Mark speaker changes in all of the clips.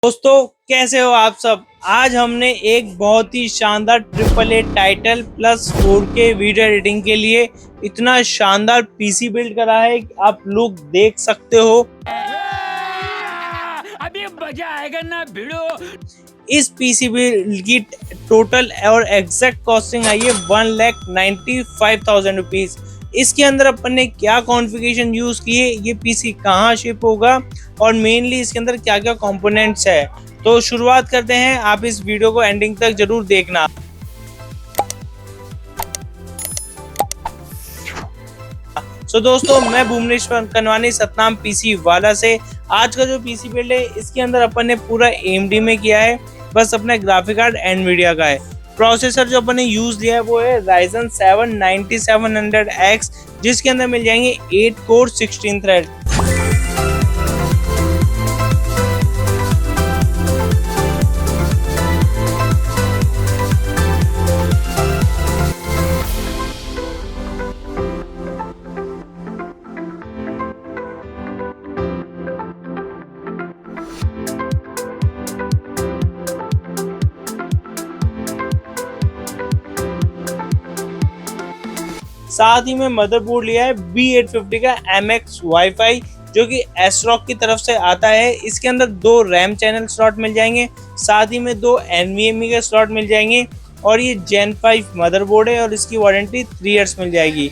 Speaker 1: दोस्तों कैसे हो आप सब। आज हमने एक बहुत ही शानदार triple A title plus 4K video editing के लिए इतना शानदार पीसी बिल्ड करा है कि आप लोग देख सकते हो।
Speaker 2: अभी मजा आएगा ना भिड़ो।
Speaker 1: इस पीसी बिल्ड की टोटल और एग्जैक्ट कॉस्टिंग आई है 1,95,000 रुपीज। इसके अंदर अपन ने क्या कॉन्फ़िगरेशन यूज की है, ये पीसी कहाँ शिप होगा और मेनली इसके अंदर क्या क्या कंपोनेंट्स है। तो शुरुआत करते हैं, आप इस वीडियो को एंडिंग तक जरूर देखना। दोस्तों मैं भुवनेश्वर कनवानी सतनाम पीसी वाला से आज का जो पीसी बिल्ड है इसके अंदर अपन ने पूरा AMD में किया है, बस अपना ग्राफिक कार्ड एनवीडिया का है। प्रोसेसर जो अपन ने यूज लिया है वो है Ryzen 7 9700X, जिसके अंदर मिल जाएंगे 8 कोर 16 थ्रेड। साथ ही में मदरबोर्ड लिया है B850 का MX वाईफाई, जो कि ASRock की तरफ से आता है। इसके अंदर 2 रैम चैनल स्लॉट मिल जाएंगे, साथ ही में 2 NVMe के स्लॉट मिल जाएंगे और ये Gen 5 मदरबोर्ड है और इसकी वारंटी 3 इयर्स मिल जाएगी।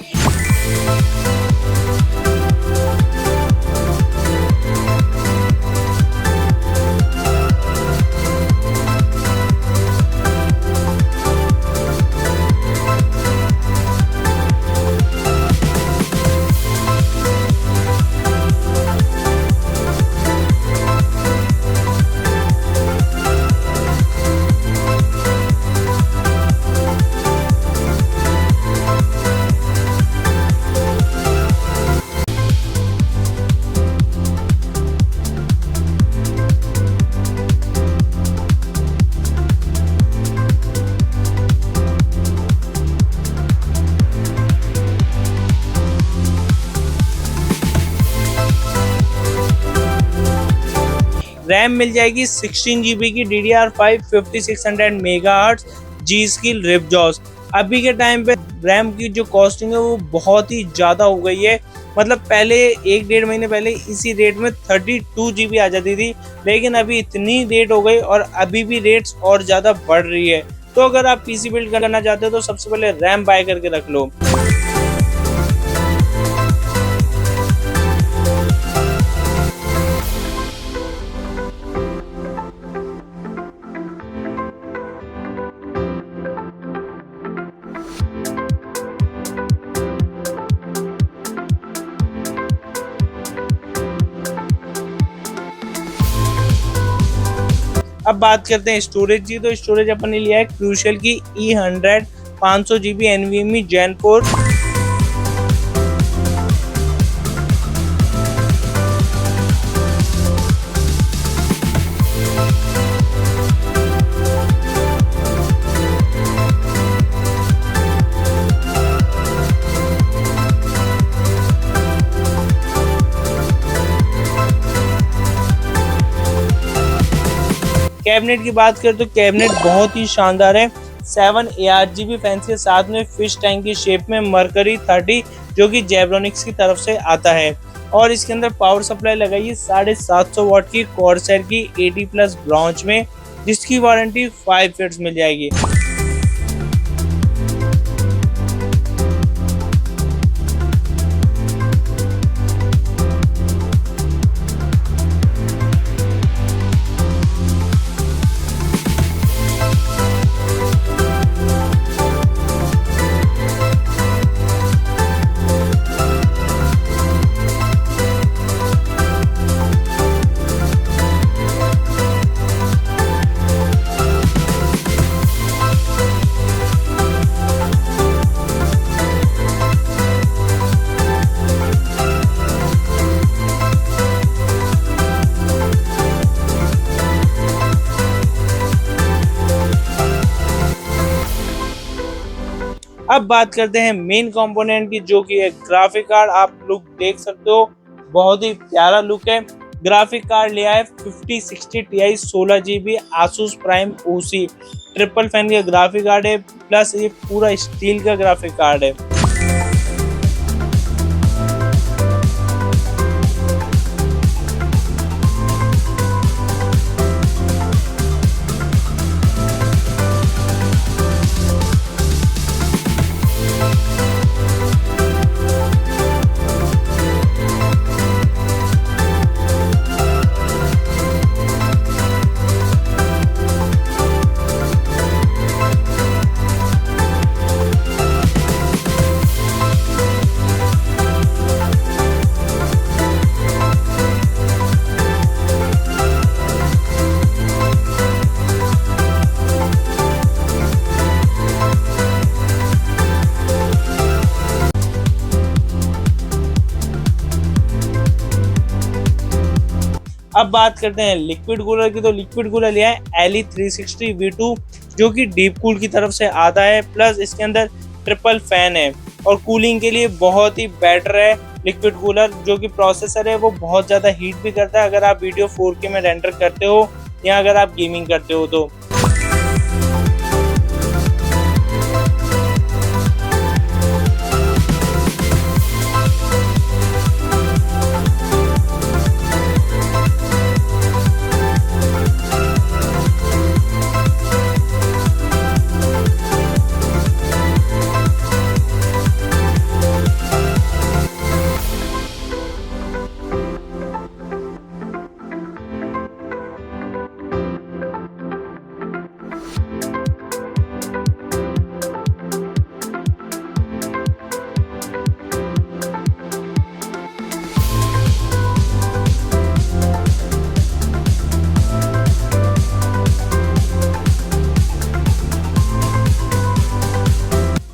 Speaker 1: रैम मिल जाएगी 16 GB की DDR5 5600 मेगाहर्ट्ज जी स्किल रिपजॉस। अभी के टाइम पे रैम की जो कॉस्टिंग है वो बहुत ही ज़्यादा हो गई है। मतलब पहले 1-1.5 महीने पहले इसी रेट में 32 GB आ जाती थी, लेकिन अभी इतनी रेट हो गई और अभी भी रेट्स और ज़्यादा बढ़ रही है। तो अगर आप पीसी बिल्ड करना चाहते हो तो सबसे पहले रैम बाय करके रख लो। अब बात करते हैं स्टोरेज की। तो स्टोरेज अपन ने लिया है क्रूशियल की E100 500 GB NVMe Gen 4। Cabinet की बात करें तो कैबिनेट बहुत ही शानदार है। 7 ARGB फैंस के साथ में फिश टैंक की शेप में मरकरी 30, जो कि जेब्रोनिक्स की तरफ से आता है। और इसके अंदर पावर सप्लाई लगाई है 750 वाट की कॉर्सर की 80+ ब्रॉन्ज में, जिसकी वारंटी 5 इयर्स मिल जाएगी। अब बात करते हैं मेन कंपोनेंट की, जो कि है ग्राफिक कार्ड। आप लोग देख सकते हो बहुत ही प्यारा लुक है। ग्राफिक कार्ड लिया है 5060 Ti 16 GB Asus Prime OC triple fan का ग्राफिक कार्ड है, प्लस ये पूरा स्टील का ग्राफिक कार्ड है। अब बात करते हैं लिक्विड कूलर की, तो लिक्विड कूलर लिया है LE 360 V2 जो कि डीप कूल की तरफ से आता है, प्लस इसके अंदर ट्रिपल फैन है और कूलिंग के लिए बहुत ही बेटर है लिक्विड कूलर। जो कि प्रोसेसर है वो बहुत ज़्यादा हीट भी करता है अगर आप वीडियो 4K में रेंडर करते हो या अगर आप गेमिंग करते हो तो।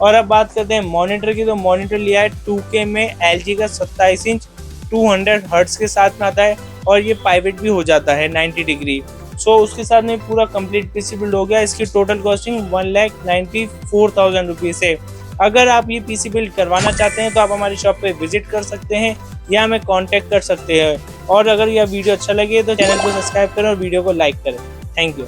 Speaker 1: और अब बात करते हैं मॉनिटर की, तो मॉनिटर लिया है 2K में LG का 27 इंच 200 हर्ट्ज के साथ में आता है और ये पाइवेट भी हो जाता है 90 डिग्री। सो उसके साथ में पूरा कंप्लीट पीसी बिल्ड हो गया। इसकी टोटल कॉस्टिंग 1,94,000 रुपीज़ है। अगर आप ये पीसी बिल्ड करवाना चाहते हैं तो आप हमारी शॉप पे विजिट कर सकते हैं या हमें कांटेक्ट कर सकते हैं। और अगर यह वीडियो अच्छा लगे तो चैनल को सब्सक्राइब करें और वीडियो को लाइक करें। Thank you.